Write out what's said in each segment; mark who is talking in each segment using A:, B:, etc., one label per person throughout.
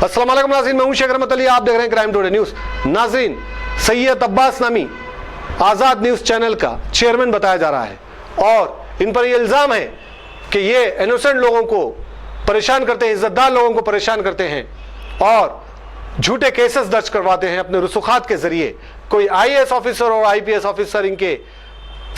A: अस्सलाम वालेकुम नाज़रीन, मैं हूं शेख रहमत अली, आप देख रहे हैं क्राइम टुडे न्यूज़। नाज़रीन, सैयद अब्बास नामी आज़ाद न्यूज़ चैनल का चेयरमैन बताया जा रहा है और इन पर यह इल्ज़ाम है कि ये इनोसेंट लोगों को परेशान करते हैं, इज्जतदार लोगों को परेशान करते हैं और झूठे केसेस दर्ज करवाते हैं अपने रसूखात के जरिए। कोई IAS ऑफिसर और IPS ऑफिसर इनके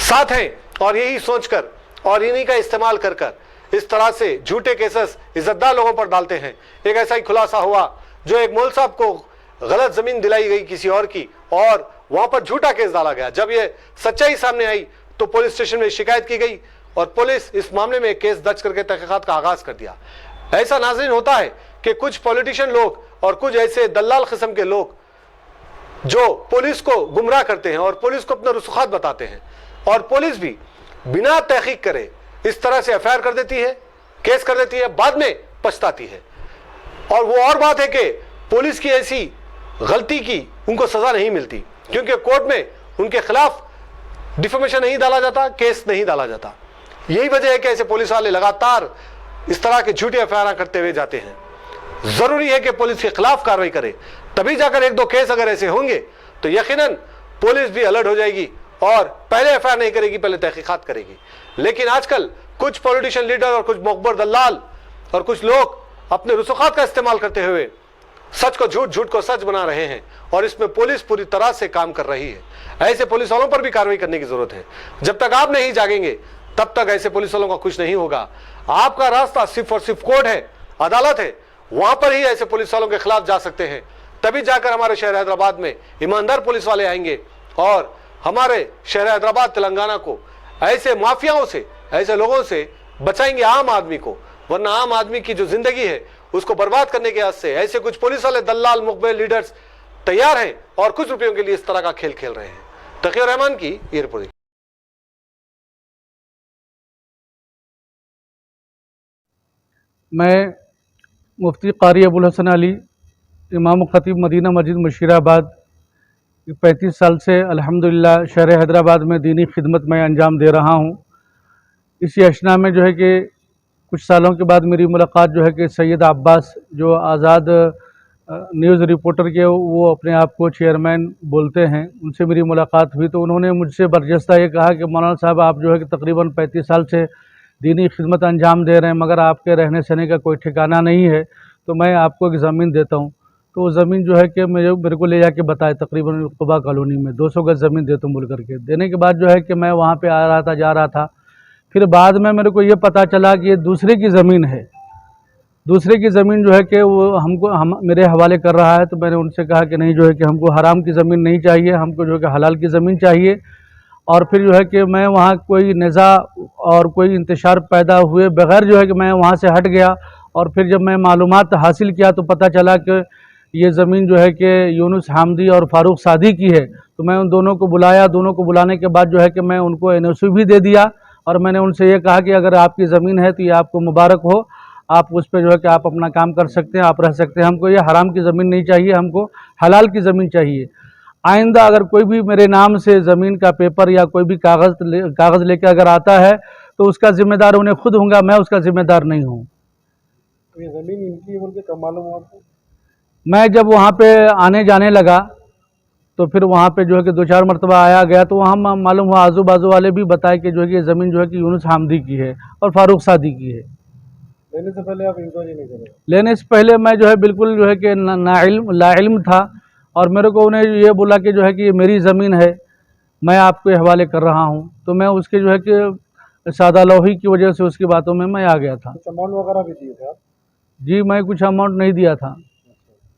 A: साथ हैं और यही सोचकर और इन्हीं का इस्तेमाल कर कर इस तरह से झूठे केसेस इज्जतदार लोगों पर डालते हैं। एक ऐसा ही खुलासा हुआ जो एक मौल साहब को गलत जमीन दिलाई गई किसी और की और वहां पर झूठा केस डाला गया। जब ये सच्चाई सामने आई तो पुलिस स्टेशन में शिकायत की गई और पुलिस इस मामले में केस दर्ज करके तहकीकात का आगाज कर दिया। ऐसा नाज़रीन होता है कि कुछ पॉलिटिशियन लोग और कुछ ऐसे दलाल किस्म के लोग जो पुलिस को गुमराह करते हैं और पुलिस को अपना रसूखात बताते हैं और पुलिस भी बिना तहकीक करे इस तरह से FIR कर देती है, केस कर देती है, बाद में पछताती है। और वो और बात है कि पुलिस की ऐसी गलती की उनको सजा नहीं मिलती क्योंकि कोर्ट में उनके खिलाफ डिफेमेशन नहीं डाला जाता, केस नहीं डाला जाता। यही वजह है कि ऐसे पुलिस वाले लगातार इस तरह के झूठे FIR करते हुए जाते हैं। जरूरी है कि पुलिस के खिलाफ कार्रवाई करे, तभी जाकर एक दो केस अगर ऐसे होंगे तो यकीनन पुलिस भी अलर्ट हो जाएगी और पहले FIR नहीं करेगी, पहले तहकीकात करेगी। लेकिन आजकल कुछ पॉलिटिशियन लीडर और कुछ मोकबर दलाल और कुछ लोग अपने रसूखात का इस्तेमाल करते हुए सच को झूठ, झूठ को सच बना रहे हैं और इसमें पुलिस पूरी तरह से काम कर रही है। ऐसे पुलिस वालों पर भी कार्रवाई करने की जरूरत है। जब तक आप नहीं जागेंगे तब तक ऐसे पुलिस वालों का कुछ नहीं होगा। आपका रास्ता सिर्फ और सिर्फ कोर्ट है, अदालत है, वहां पर ही ऐसे पुलिस वालों के खिलाफ जा सकते हैं। तभी जाकर हमारे शहर हैदराबाद में ईमानदार पुलिस वाले आएंगे और हमारे शहर हैदराबाद तेलंगाना को ऐसे माफियाओं से, ऐसे लोगों से बचाएंगे आम आदमी को। वरना आम आदमी की जो जिंदगी है उसको बर्बाद करने के वास्ते ऐसे कुछ पुलिस वाले दलाल मुखबिर लीडर्स तैयार हैं और कुछ रुपयों के लिए इस तरह का खेल खेल रहे हैं। तकीर रहमान की ये रिपोर्ट।
B: मैं मुफ्ती कारी अबुल हसन अली, इमाम खतीब मदीना मस्जिद मुशीराबाद, 35 साल से अल्हम्दुलिल्लाह शहर हैदराबाद में दीनी खिदमत में अंजाम दे रहा हूँ। इसी अशना में जो है कि कुछ सालों के बाद मेरी मुलाकात जो है कि सैयद अब्बास जो आज़ाद न्यूज़ रिपोर्टर के वो अपने आप को चेयरमैन बोलते हैं, उनसे मेरी मुलाकात हुई तो उन्होंने मुझसे बरजस्ता ये कहा कि मौलाना साहब आप जो है कि तकरीबन 35 साल से दीनी खिदमत अंजाम दे रहे हैं मगर आपके रहने सहने का कोई ठिकाना नहीं है, तो मैं आपको एक ज़मीन देता हूँ। तो वो ज़मीन जो है कि मेरे को ले जाके बताए तकरीबन कुबा कॉलोनी में 200 गज ज़मीन देता हूँ बोल करके। देने के बाद जो है कि मैं वहाँ पे आ रहा था, जा रहा था, फिर बाद में मेरे को ये पता चला कि ये दूसरे की ज़मीन है। दूसरे की ज़मीन जो है कि वो मेरे हवाले कर रहा है। तो मैंने उनसे कहा कि नहीं, जो है कि हमको हराम की ज़मीन नहीं चाहिए, हमको जो है कि हलाल की ज़मीन चाहिए। और फिर जो है कि मैं वहाँ कोई निज़ा और कोई इंतशार पैदा हुए बग़ैर जो है कि मैं वहाँ से हट गया। और फिर जब मैं मालूमात हासिल किया तो पता चला कि ये ज़मीन जो है कि यूनुस हामदी और फ़ारूक सादी की है। तो मैं उन दोनों को बुलाया, दोनों को बुलाने के बाद जो है कि मैं उनको NOC भी दे दिया और मैंने उनसे ये कहा कि अगर आपकी ज़मीन है तो ये आपको मुबारक हो, आप उस पर जो है कि आप अपना काम कर सकते हैं, आप रह सकते हैं। हमको ये हराम की ज़मीन नहीं चाहिए, हमको हलाल की ज़मीन चाहिए। आइंदा अगर कोई भी मेरे नाम से ज़मीन का पेपर या कोई भी कागज़ लेके अगर आता है तो उसका ज़िम्मेदार उन्हें खुद होगा, मैं उसका ज़िम्मेदार नहीं हूँ।
C: तो ये ज़मीन इनकी है बोल के कब मालूम हुआ आपको?
B: मैं जब वहाँ पे आने जाने लगा तो फिर वहाँ पे जो है कि 2-4 मरतबा आया गया तो वहाँ मालूम हुआ, आजू बाजू वाले भी बताए कि जो है कि ये ज़मीन जो है कि यूनुस हामदी की है और फ़ारूक सादी की है।
C: लेने से पहले आप इंक्वायरी नहीं करें?
B: लेने से पहले मैं जो है बिल्कुल जो है कि लाइल्म था और मेरे को उन्हें ये बोला कि जो है कि ये मेरी ज़मीन है, मैं आपके हवाले कर रहा हूँ। तो मैं उसके जो है कि सादा लोही की वजह से उसकी बातों में मैं आ गया था।
C: कुछ अमाउंट वगैरह भी दिए थे आप?
B: जी, मैं कुछ अमाउंट नहीं दिया था।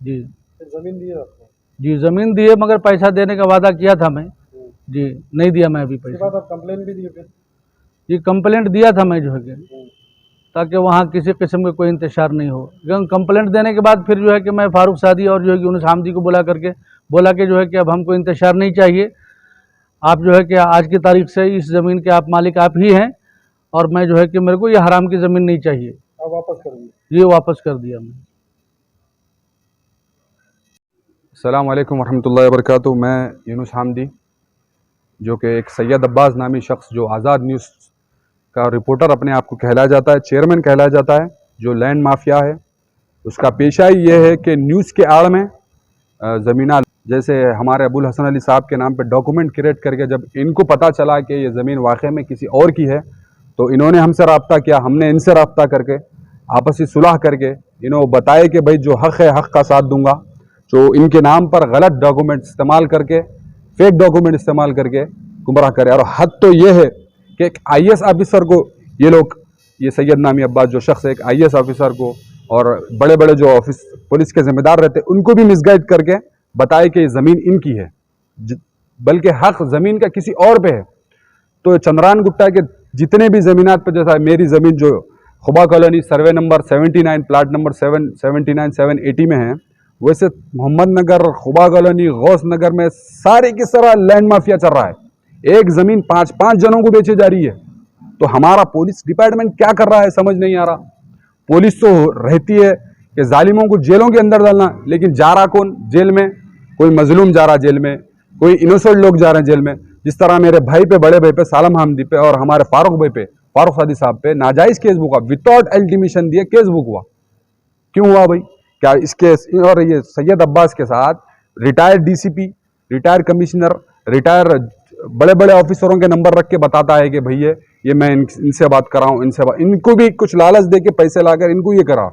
B: जी
C: फिर ज़मीन दी है आपको?
B: जी, ज़मीन दिए मगर पैसा देने का वादा किया था मैं। जी, नहीं दिया मैं अभी
C: उसके
B: पैसा।
C: बाद आप कंप्लेन भी दिए फिर?
B: जी, कंप्लेंट दिया था मैं जो है कि ताकि वहाँ किसी किस्म का कोई इंतशार नहीं हो। लेकिन कंप्लेंट देने के बाद फिर जो है कि मैं फ़ारूक सादी और जो है कि यूनुस हामदी को बोला कि जो है कि अब हमको इंतशार नहीं चाहिए, आप जो है कि आज की तारीख से इस ज़मीन के आप मालिक आप ही हैं और मैं जो है कि मेरे को ये हराम की ज़मीन नहीं चाहिए।
C: आप वापस कर दिए?
B: ये वापस कर दिया मैं।
D: अस्सलाम वालेकुम रहमतुल्लाहि व बरकातुहू। मैं यूनुस हामदी जो कि एक सैयद अब्बास नामी शख्स जो आज़ाद न्यूज़ का रिपोर्टर अपने आप को कहलाया जाता है, चेयरमैन कहलाया जाता है, जो लैंड माफिया है उसका पेशा ही ये है कि न्यूज़ के आड़ में ज़मीना, जैसे हमारे अबुल हसन अली साहब के नाम पे डॉक्यूमेंट क्रिएट करके जब इनको पता चला कि ये ज़मीन वाकई में किसी और की है, तो इन्होंने हमसे रब्ता किया, हमने इनसे रब्ता करके आपसी सुलह करके इन्होंने बताया कि भाई जो हक़ है हक़ का साथ दूंगा। जो इनके नाम पर गलत डॉक्यूमेंट इस्तेमाल करके, फेक डॉक्यूमेंट इस्तेमाल करके गुमराह करे। और हद तो ये है कि एक IAS ऑफिसर को ये लोग, ये सैयद नामी अब्बास जो शख्स है, एक IAS ऑफिसर को और बड़े बड़े जो ऑफिस पुलिस के जिम्मेदार रहते उनको भी मिसगाइड करके बताए कि ये ज़मीन इनकी है, बल्कि हक़ ज़मीन का किसी और पे है। तो चंद्रान गुट्टा के जितने भी ज़मीनात पर, जैसा मेरी ज़मीन जो Khuba colony survey number 79 plot number 779 780 में है, वैसे मोहम्मद नगर, खुबा कॉलोनी, गौस नगर में सारे की सारा लैंड माफिया चल रहा है। एक ज़मीन 5-5 जनों को बेची जा रही है। तो हमारा पुलिस डिपार्टमेंट क्या कर रहा है समझ नहीं आ रहा। पुलिस तो रहती है कि जालिमों को जेलों के अंदर डालना, लेकिन जा रहा कौन जेल में? कोई मजलूम जा रहा जेल में, कोई इनोसेंट लोग जा रहे हैं जेल में। जिस तरह मेरे भाई पे, बड़े भाई पे, सालम हमदी पे और हमारे फारूक भाई पे, फारूक सादी साहब पे नाजायज़ केस बुक हुआ, विदाउट अल्टीमेशन दिए केस बुक हुआ। क्यों हुआ भाई? क्या इसके और ये सैयद अब्बास के साथ retired DCP, retired commissioner, retired बड़े बड़े ऑफिसरों के नंबर रख के बताता है कि भैया ये मैं इनसे बात कर रहा हूँ, इनको भी कुछ लालच दे के पैसे लाकर इनको ये करा।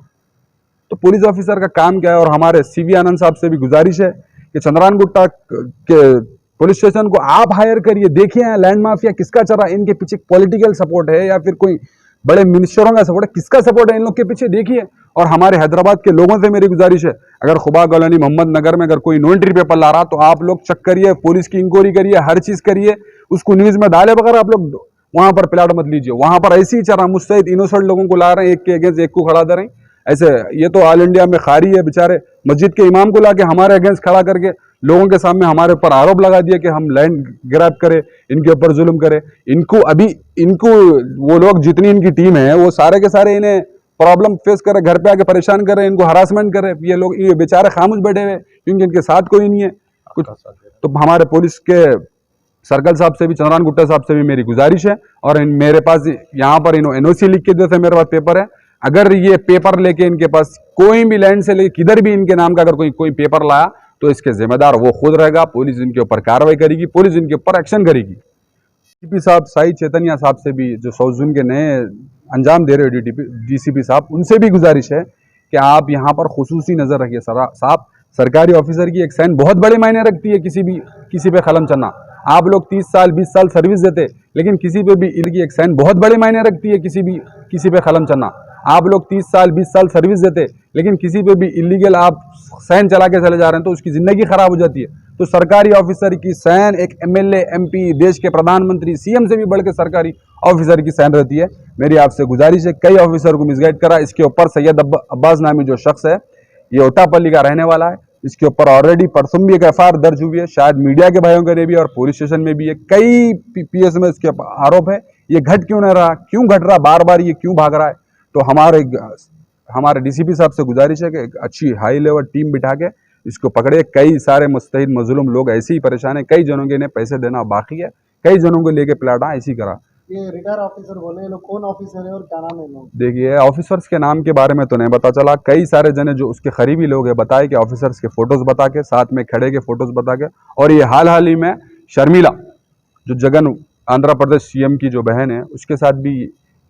D: तो पुलिस ऑफिसर का काम क्या है? और हमारे CV आनंद साहब से भी गुजारिश है कि चंद्रान गुट्टा के पुलिस स्टेशन को आप हायर करिए, देखिए लैंड माफिया किसका चल रहा है, इनके पीछे पॉलिटिकल सपोर्ट है या फिर कोई बड़े मिनिस्टरों का सपोर्ट है, किसका सपोर्ट है इन लोग के पीछे देखिए। और हमारे हैदराबाद के लोगों से मेरी गुजारिश है, अगर खुबा कॉलोनी, मोहम्मद नगर में अगर कोई नो एंट्री पेपर ला रहा तो आप लोग चेक करिए, पुलिस की इंक्वायरी करिए, हर चीज़ करिए, उसको न्यूज़ में डाले बगैर आप लोग वहाँ पर प्लाट मत लीजिए। वहाँ पर ऐसे ही चल रहा, मुस्तैद इनोसेंट लोगों को ला रहे हैं, एक के अगेंस्ट एक को खड़ा दे रहे हैं। ऐसे ये तो ऑल इंडिया में खारी है, बेचारे मस्जिद के इमाम को लाके हमारे अगेंस्ट खड़ा करके लोगों के सामने हमारे ऊपर आरोप लगा दिया कि हम लैंड ग्रैब करें, इनके ऊपर जुल्म करें। इनको वो लोग जितनी इनकी टीम है वो सारे के सारे इन्हें प्रॉब्लम फेस कर रहे, घर पे आके परेशान कर रहे हैं, इनको हरासमेंट कर रहे हैं। ये लोग ये बेचारे खामोश बैठे हुए क्योंकि इनके साथ कोई नहीं है कुछ। तो हमारे पुलिस के सर्कल साहब से भी, चंद्रान गुट्टा साहब से भी मेरी गुजारिश है। और मेरे पास यहाँ पर NOC लिख के दे थे, मेरे पास पेपर है। अगर ये पेपर लेके इनके पास कोई भी लैंड से लेके किधर भी इनके नाम का अगर कोई पेपर लाया तो इसके जिम्मेदार वो खुद रहेगा। पुलिस इनके ऊपर कार्रवाई करेगी, पुलिस इनके ऊपर एक्शन करेगी। DCP साहब साई चैतन्या साहब से भी, जो सौजून के नए अंजाम दे रहे हो DCP साहब, उनसे भी गुजारिश है कि आप यहाँ पर खुसूसी नज़र रखिए। साहब, सरकारी ऑफिसर की एक साइन बहुत बड़े मायने रखती है। किसी पे कलम चलना, आप लोग 30 साल 20 साल सर्विस देते, लेकिन किसी पे भी इनकी एक साइन बहुत बड़े मायने रखती है। किसी पे कलम चलना, आप लोग 30 साल 20 साल सर्विस देते, लेकिन किसी पे भी इलीगल आप साइन चला के चले जा रहे हैं तो उसकी ज़िंदगी ख़राब हो जाती है। तो सरकारी ऑफिसर की साइन एक MLA MP, देश के प्रधानमंत्री, CM से भी बढ़ के सरकारी ऑफिसर की साइन रहती है। मेरी आपसे गुजारिश है, कई ऑफिसर को मिसगाइड करा। इसके ऊपर सैयद अब्बास नामी जो शख्स है, ये ओटापल्ली का रहने वाला है। इसके ऊपर ऑलरेडी परसों भी एक FIR दर्ज हुई है, शायद मीडिया के भाइयों के भी, और पुलिस स्टेशन में भी है। कई PS में इसके आरोप है। ये घट क्यों नहीं रहा, क्यों घट रहा, बार बार ये क्यों भाग रहा है? तो हमारे DCP साहब से गुजारिश है कि एक अच्छी हाई लेवल टीम बिठा के इसको पकड़े। कई सारे मुस्तहिद मजलूम लोग ऐसे ही परेशान है, कई जनों के इन्हें पैसे देना बाकी है, कई जनों को लेके प्लाटा ऐसी करा।
C: ये रिटायर ऑफिसर बोले, ये लोग कौन ऑफिसर है और क्या नाम है लोग?
D: देखिए, ऑफिसर्स के नाम के बारे में तो नहीं पता चला। कई सारे जने जो उसके करीबी लोग हैं बताए कि ऑफिसर्स के फोटोज बता के, साथ में खड़े के फोटोज बता के। और ये हाल ही में शर्मिला जो जगन आंध्र प्रदेश CM की जो बहन है, उसके साथ भी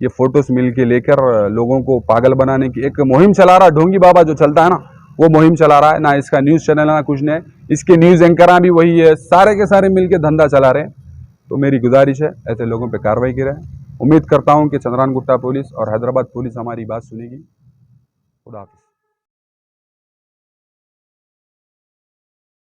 D: ये फोटोज मिल के लेकर लोगों को पागल बनाने की एक मुहिम चला रहा। ढोंगी बाबा जो चलता है ना, वो मुहिम चला रहा है ना। इसका न्यूज़ चैनल ना कुछ नहीं, इसके न्यूज़ एंकर भी वही है, सारे के सारे मिल के धंधा चला रहे हैं। तो मेरी गुजारिश है ऐसे लोगों पे कार्रवाई की रहे। उम्मीद करता हूँ कि चंद्रान गुट्टा पुलिस और हैदराबाद पुलिस हमारी बात सुनेगी। खुदा हाफिज़।